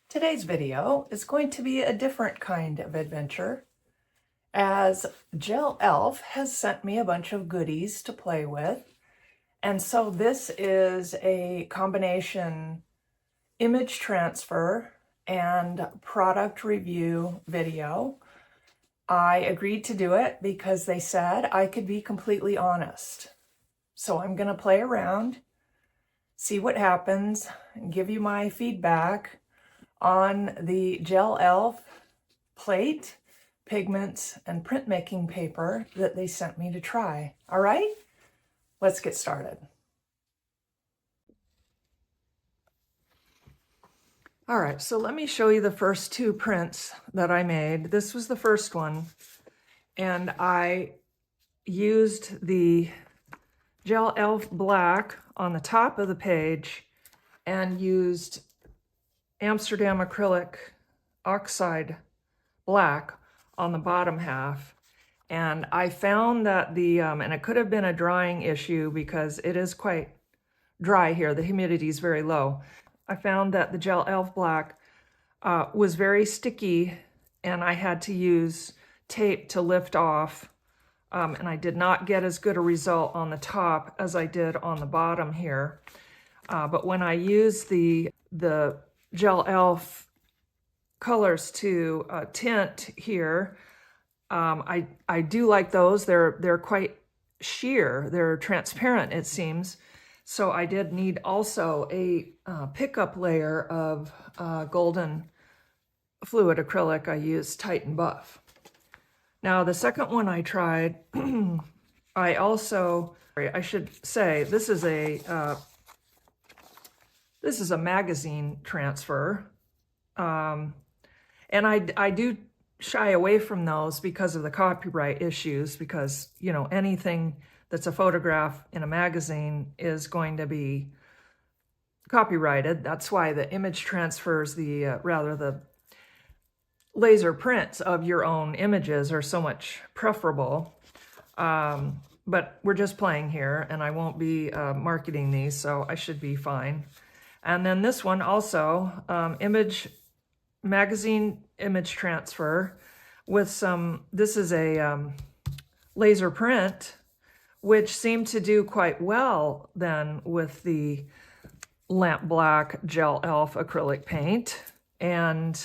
Today's video is going to be a different kind of adventure, as Gel Elf has sent me a bunch of goodies to play with. And so this is a combination image transfer and product review video. I agreed to do it because they said I could be completely honest. So I'm going to play around, see what happens, and give you my feedback on the Gel Elf plate, pigments, and printmaking paper that they sent me to try. All right, let's get started. All right, so let me show you the first two prints that I made. This was the first one, and I used the Gel Elf Black on the top of the page and used Amsterdam Acrylic Oxide Black on the bottom half. And I found that and it could have been a drying issue because it is quite dry here. The humidity is very low. I found that the Gel Elf Black was very sticky, and I had to use tape to lift off. And I did not get as good a result on the top as I did on the bottom here. But when I used the Gel Elf colors to tint here, I do like those. They're quite sheer. They're transparent, it seems. So I did need also a pickup layer of golden fluid acrylic. I used Titan Buff. Now the second one I tried, I should say this is a magazine transfer, and I do shy away from those because of the copyright issues, because, you know, anything that's a photograph in a magazine is going to be copyrighted. That's why the image transfers, the laser prints of your own images are so much preferable. But we're just playing here, and I won't be marketing these, so I should be fine. And then this one also, magazine image transfer with some, this is a laser print, which seemed to do quite well then with the lamp black Gel Elf acrylic paint. And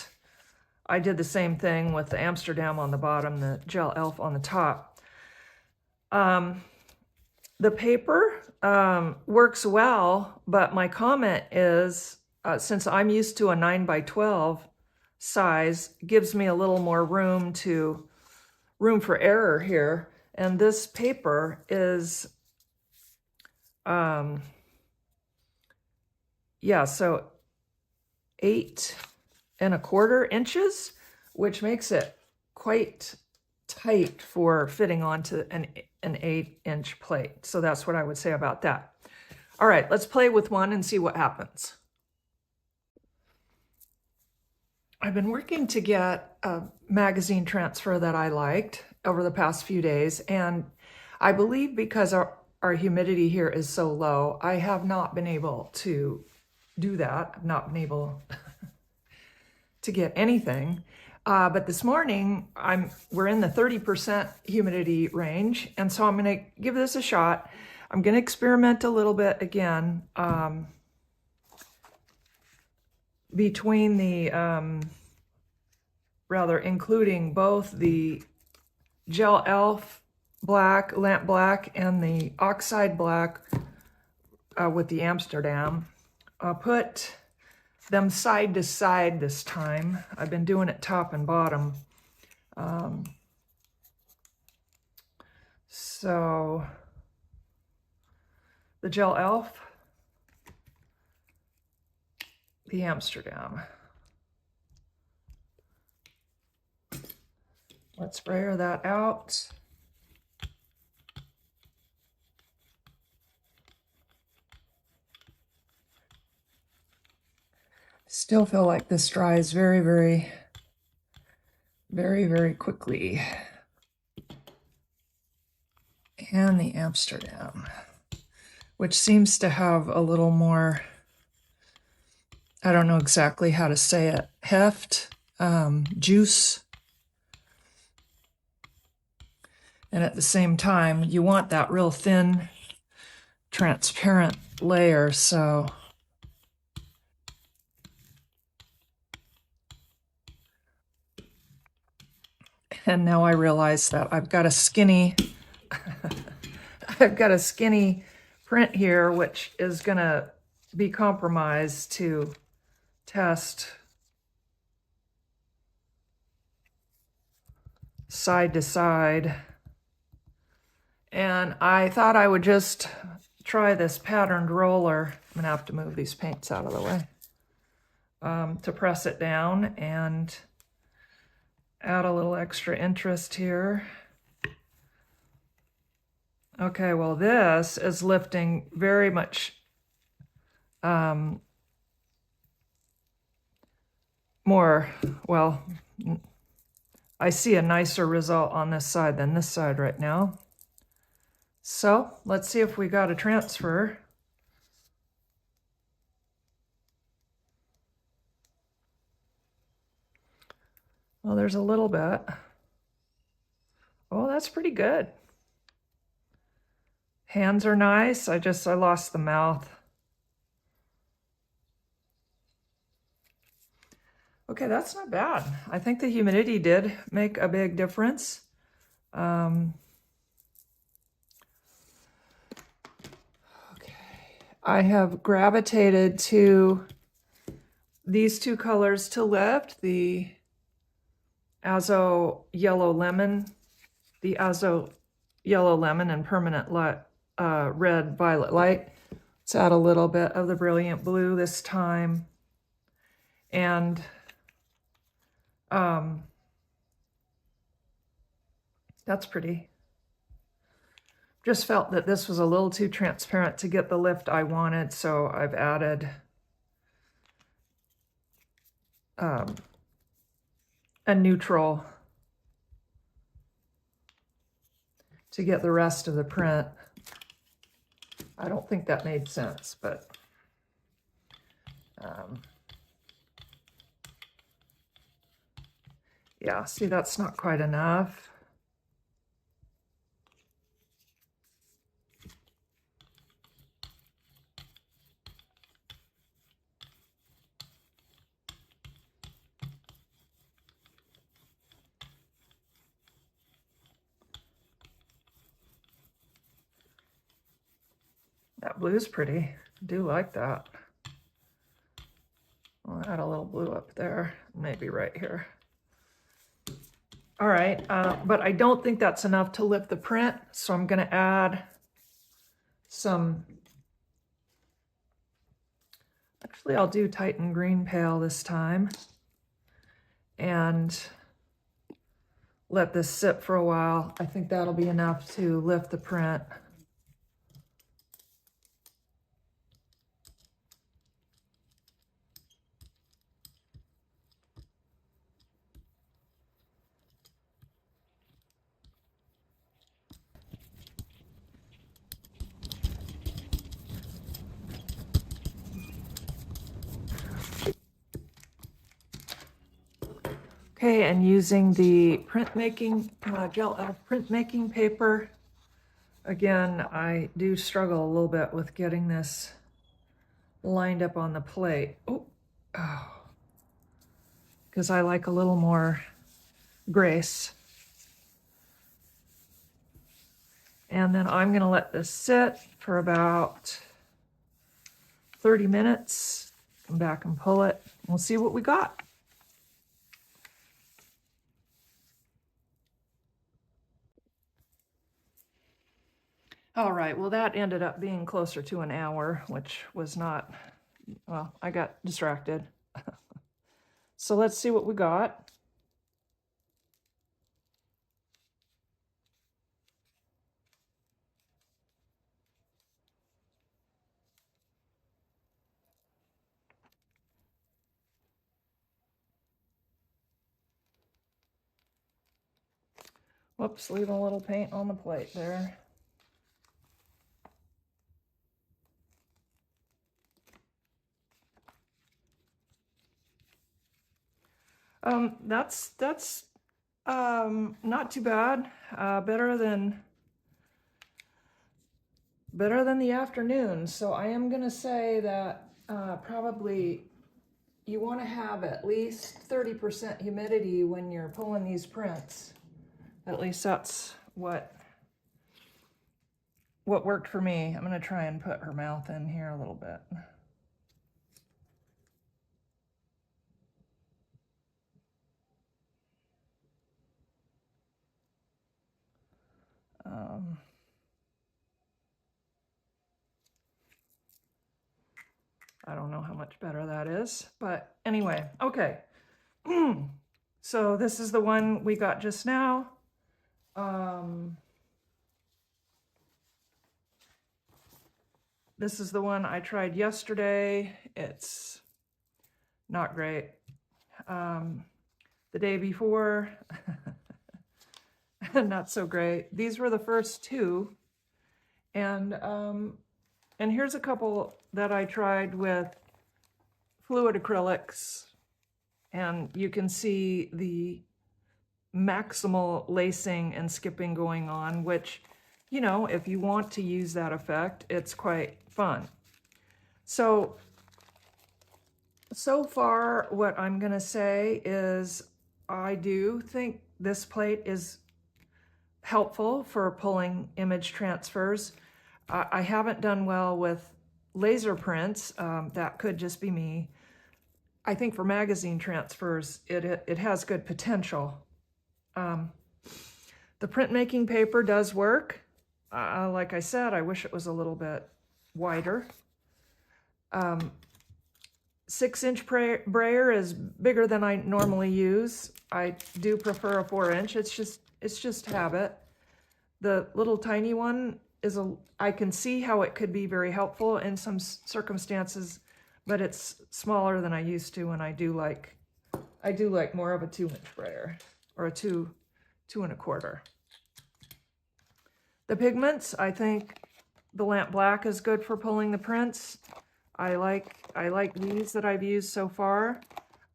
I did the same thing with the Amsterdam on the bottom, the Gel Elf on the top. The paper works well, but my comment is, since I'm used to a 9x12 size, gives me a little more room for error here. And this paper is, so 8 1/4 inches, which makes it quite tight for fitting onto an 8-inch plate. So that's what I would say about that. All right, let's play with one and see what happens. I've been working to get a magazine transfer that I liked over the past few days, and I believe because our humidity here is so low, I have not been able to do that. I've not been able to get anything. But this morning, we're in the 30% humidity range, and so I'm going to give this a shot. I'm going to experiment a little bit again between the, including both the Gel Elf Black, Lamp Black, and the Oxide Black with the Amsterdam. I'll put them side to side this time. I've been doing it top and bottom. So the Gel Elf, the Amsterdam. Let's sprayer that out. Still feel like this dries very, very, very, very quickly. And the Amsterdam, which seems to have a little more I don't know exactly how to say it, heft, juice. And at the same time, you want that real thin, transparent layer, so and now I realize that I've got a skinny I've got a skinny print here, which is gonna be compromised to test side to side. And I thought I would just try this patterned roller. I'm gonna have to move these paints out of the way to press it down and add a little extra interest here. Okay, well this is lifting very much more, well, I see a nicer result on this side than this side right now. So let's see if we got a transfer. Well, there's a little bit. Oh, that's pretty good. Hands are nice. I lost the mouth. Okay, that's not bad. I think the humidity did make a big difference. Okay, I have gravitated to these two colors to lift, the Azo Yellow Lemon, the Azo Yellow Lemon and Permanent Red Violet Light. Let's add a little bit of the Brilliant Blue this time. And that's pretty. Just felt that this was a little too transparent to get the lift I wanted, so I've added a neutral to get the rest of the print. I don't think that made sense, but yeah, see, that's not quite enough. That blue's pretty. I do like that. I'll add a little blue up there, maybe right here. All right, but I don't think that's enough to lift the print, so I'm gonna add some, actually I'll do Titan Green Pale this time and let this sit for a while. I think that'll be enough to lift the print. Okay, and using the printmaking, Gel Elf Printmaking Paper, again, I do struggle a little bit with getting this lined up on the plate. Because I like a little more grace. And then I'm gonna let this sit for about 30 minutes. Come back and pull it. We'll see what we got. All right, well, that ended up being closer to an hour, which was not, well, I got distracted. So let's see what we got. Whoops, leaving a little paint on the plate there. That's not too bad. Better than the afternoon. So I am gonna say that probably you want to have at least 30% humidity when you're pulling these prints. At least that's what worked for me. I'm gonna try and put her mouth in here a little bit. I don't know how much better that is, but anyway, okay. So this is the one we got just now. This is the one I tried yesterday. It's not great. The day before, not so great. These were the first two. And here's a couple that I tried with fluid acrylics, and you can see the maximal lacing and skipping going on, which, you know, if you want to use that effect, it's quite fun. So far, what I'm gonna say is I do think this plate is helpful for pulling image transfers. I haven't done well with laser prints. That could just be me. I think for magazine transfers, it has good potential. The printmaking paper does work. Like I said, I wish it was a little bit wider. 6-inch brayer is bigger than I normally use. I do prefer a 4-inch. It's just habit. The little tiny one is I can see how it could be very helpful in some circumstances, but it's smaller than I used to, and I do like more of a 2-inch brayer, or a 2 1/4. The pigments, I think the lamp black is good for pulling the prints. I like these that I've used so far.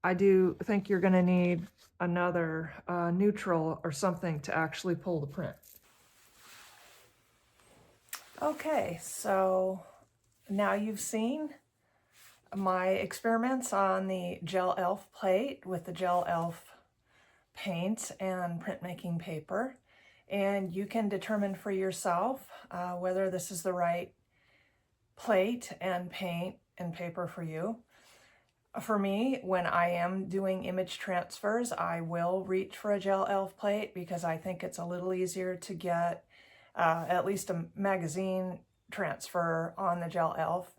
I do think you're gonna need another neutral or something to actually pull the print. Okay, so now you've seen my experiments on the Gel Elf plate with the Gel Elf paints and printmaking paper, and you can determine for yourself whether this is the right plate and paint and paper for you. For me, when I am doing image transfers, I will reach for a Gel Elf plate because I think it's a little easier to get at least a magazine transfer on the Gel Elf.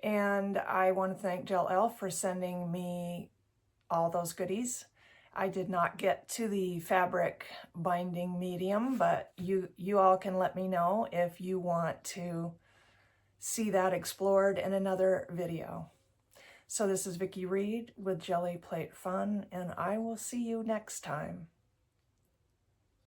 And I want to thank Gel Elf for sending me all those goodies. I did not get to the fabric binding medium, but you all can let me know if you want to see that explored in another video. So this is Vicki Reed with Jelly Plate Fun, and I will see you next time.